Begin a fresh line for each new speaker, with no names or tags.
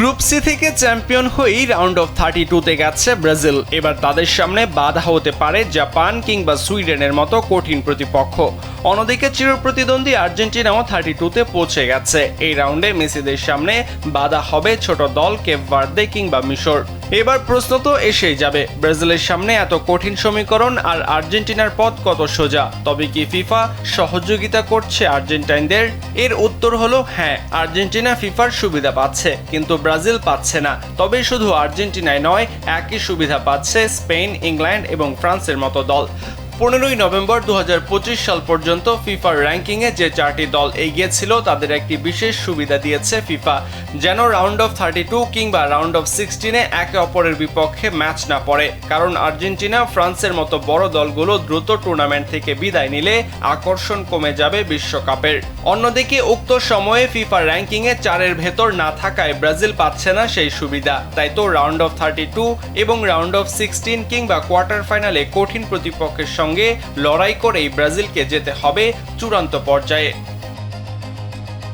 Group C থেকে champion হয়েই round of 32-তে গেছে ব্রাজিল। এবার তাদের সামনে বাধা হতে পারে জাপান কিংবা সুইডেনের মতো কঠিন প্রতিপক্ষ। অন্যদিকে চিরপ্রতিদ্বন্দ্বী আর্জেন্টিনাও 32-তে পৌঁছে গেছে। এই রাউন্ডে মেসিদের সামনে বাধা হবে ছোট দল কেপ ভার্দে কিংবা মিশর। এবার প্রশ্ন তো এসেই যাবে, ব্রাজিলের সামনে এত কঠিন সমীকরণ আর আর্জেন্টিনার পথ কত সোজা। তবে কি ফিফা সহযোগিতা করছে আর্জেন্টাইনদের? এর উত্তর হলো হ্যাঁ, আর্জেন্টিনা ফিফার সুবিধা পাচ্ছে, কিন্তু ব্রাজিল পাচ্ছে না। তবে শুধু আর্জেন্টিনায় নয়, একই সুবিধা পাচ্ছে স্পেন, ইংল্যান্ড এবং ফ্রান্সের মতো দল। 15ই নভেম্বর 2025 সাল পর্যন্ত ফিফার র্যাঙ্কিংয়ে যে 4টি দল এগিয়ে ছিল তাদের একটি বিশেষ সুবিধা দিয়েছে ফিফা, যেন রাউন্ড অফ 32 কিংবা রাউন্ড অফ 16-এ একে অপরের বিপক্ষে ম্যাচ না পড়ে। কারণ আর্জেন্টিনা, ফ্রান্সের মতো বড় দলগুলো দ্রুত টুর্নামেন্ট থেকে বিদায় নিলে আকর্ষণ কমে যাবে বিশ্বকাপের। অন্যদিকে উক্ত সময়ে ফিফা র্যাঙ্কিংয়ে 4-এর ভেতর না থাকায় ব্রাজিল পাচ্ছে না সেই সুবিধা। তাই তো রাউন্ড অফ 32 এবং রাউন্ড অফ 16 কিংবা কোয়ার্টার ফাইনালে কঠিন প্রতিপক্ষের সঙ্গে লড়াই করেই ব্রাজিলকে যেতে হবে চূড়ান্ত পর্যায়ে।